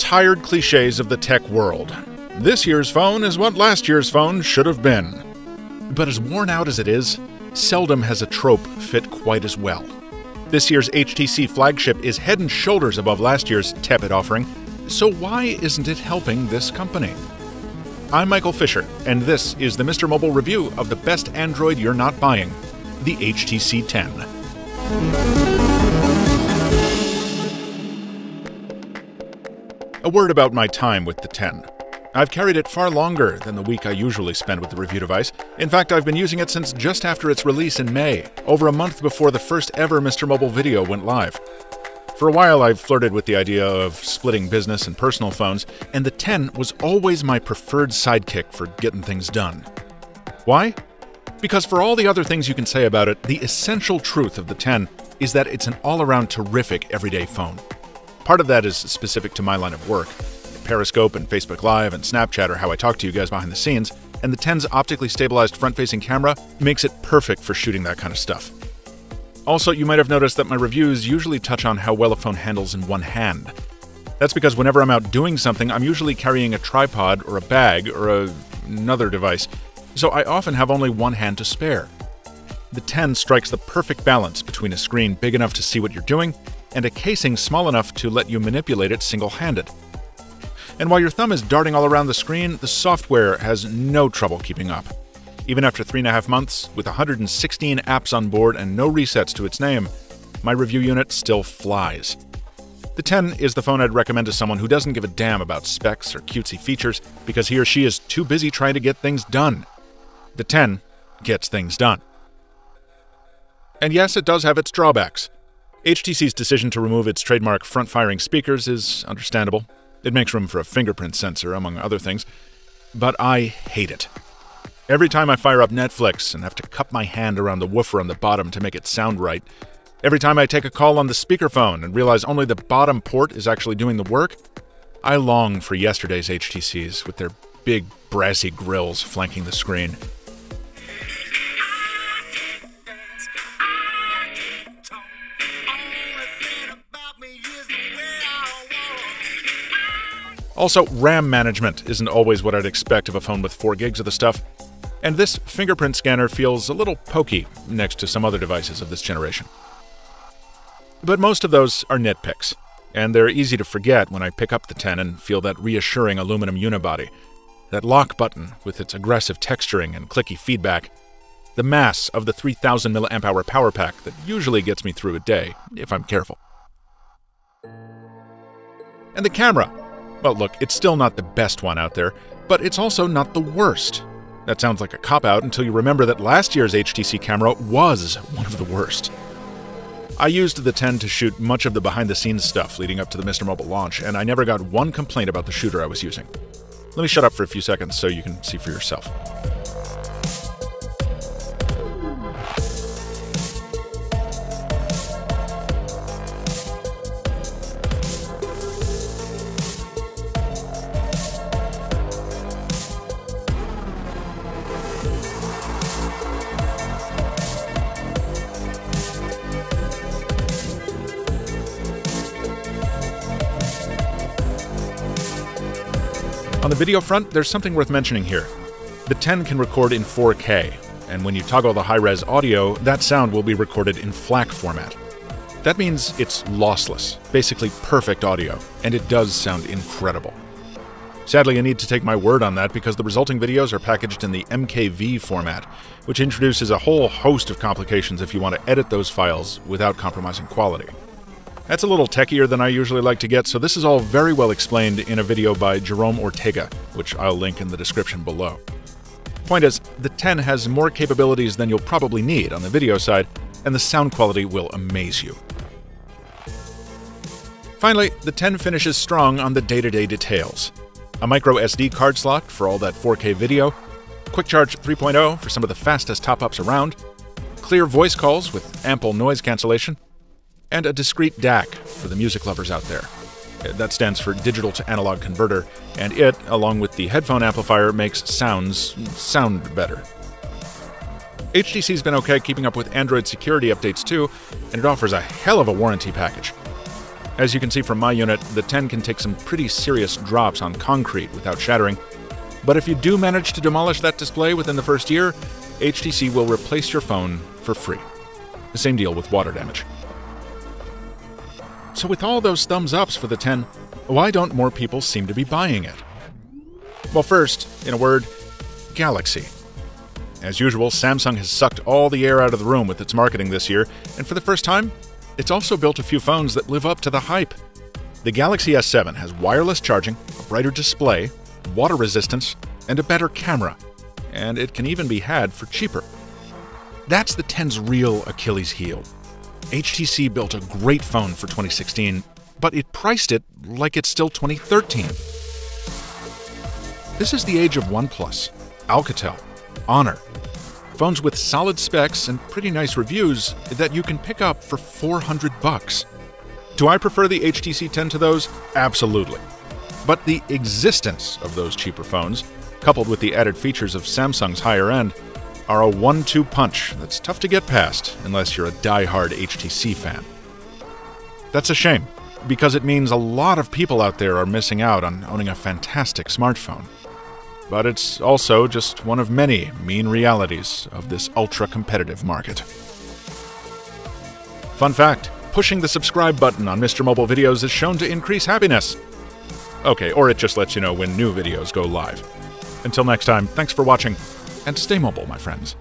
tired cliches of the tech world. This year's phone is what last year's phone should have been. But as worn out as it is, seldom has a trope fit quite as well. This year's HTC flagship is head and shoulders above last year's tepid offering, so why isn't it helping this company? I'm Michael Fisher, and this is the Mr. Mobile review of the best Android you're not buying, the HTC 10. A word about my time with the 10. I've carried it far longer than the week I usually spend with the review device. In fact, I've been using it since just after its release in May, over a month before the first ever Mr. Mobile video went live. For a while, I've flirted with the idea of splitting business and personal phones, and the 10 was always my preferred sidekick for getting things done. Why? Because for all the other things you can say about it, the essential truth of the 10 is that it's an all-around terrific everyday phone. Part of that is specific to my line of work. Periscope and Facebook Live and Snapchat are how I talk to you guys behind the scenes, and the 10's optically stabilized front-facing camera makes it perfect for shooting that kind of stuff. Also, you might have noticed that my reviews usually touch on how well a phone handles in one hand. That's because whenever I'm out doing something, I'm usually carrying a tripod or a bag or another device, so I often have only one hand to spare. The 10 strikes the perfect balance between a screen big enough to see what you're doing and a casing small enough to let you manipulate it single-handed. And while your thumb is darting all around the screen, the software has no trouble keeping up. Even after 3.5 months, with 116 apps on board and no resets to its name, my review unit still flies. The 10 is the phone I'd recommend to someone who doesn't give a damn about specs or cutesy features because he or she is too busy trying to get things done. The 10 gets things done. And yes, it does have its drawbacks. HTC's decision to remove its trademark front-firing speakers is understandable. It makes room for a fingerprint sensor, among other things. But I hate it. Every time I fire up Netflix and have to cup my hand around the woofer on the bottom to make it sound right, every time I take a call on the speakerphone and realize only the bottom port is actually doing the work, I long for yesterday's HTCs with their big, brassy grills flanking the screen. Also, RAM management isn't always what I'd expect of a phone with 4 gigs of the stuff, and this fingerprint scanner feels a little pokey next to some other devices of this generation. But most of those are nitpicks, and they're easy to forget when I pick up the 10 and feel that reassuring aluminum unibody, that lock button with its aggressive texturing and clicky feedback, the mass of the 3000 mAh power pack that usually gets me through a day, if I'm careful. And the camera. Well, look, it's still not the best one out there, but it's also not the worst. That sounds like a cop-out until you remember that last year's HTC camera was one of the worst. I used the 10 to shoot much of the behind-the-scenes stuff leading up to the Mr. Mobile launch, and I never got one complaint about the shooter I was using. Let me shut up for a few seconds so you can see for yourself. On the video front, there's something worth mentioning here. The 10 can record in 4K, and when you toggle the high-res audio, that sound will be recorded in FLAC format. That means it's lossless, basically perfect audio, and it does sound incredible. Sadly, I need to take my word on that because the resulting videos are packaged in the MKV format, which introduces a whole host of complications if you want to edit those files without compromising quality. That's a little techier than I usually like to get, so this is all very well explained in a video by Jerome Ortega, which I'll link in the description below. Point is, the 10 has more capabilities than you'll probably need on the video side, and the sound quality will amaze you. Finally, the 10 finishes strong on the day-to-day details. A micro SD card slot for all that 4K video, Quick Charge 3.0 for some of the fastest top-ups around, clear voice calls with ample noise cancellation, and a discrete DAC for the music lovers out there. That stands for Digital to Analog Converter, and it, along with the headphone amplifier, makes sounds sound better. HTC's been okay keeping up with Android security updates too, and it offers a hell of a warranty package. As you can see from my unit, the 10 can take some pretty serious drops on concrete without shattering. But if you do manage to demolish that display within the first year, HTC will replace your phone for free. The same deal with water damage. So with all those thumbs ups for the 10, why don't more people seem to be buying it? Well, first, in a word, Galaxy. As usual, Samsung has sucked all the air out of the room with its marketing this year, and for the first time, it's also built a few phones that live up to the hype. The Galaxy S7 has wireless charging, a brighter display, water resistance, and a better camera, and it can even be had for cheaper. That's the 10's real Achilles heel. HTC built a great phone for 2016, but it priced it like it's still 2013. This is the age of OnePlus, Alcatel, Honor. Phones with solid specs and pretty nice reviews that you can pick up for $400. Do I prefer the HTC 10 to those? Absolutely. But the existence of those cheaper phones, coupled with the added features of Samsung's higher end, are a 1-2 punch that's tough to get past unless you're a die-hard HTC fan. That's a shame, because it means a lot of people out there are missing out on owning a fantastic smartphone. But it's also just one of many mean realities of this ultra-competitive market. Fun fact, pushing the subscribe button on Mr. Mobile videos is shown to increase happiness. Okay, or it just lets you know when new videos go live. Until next time, thanks for watching, and stay mobile, my friends.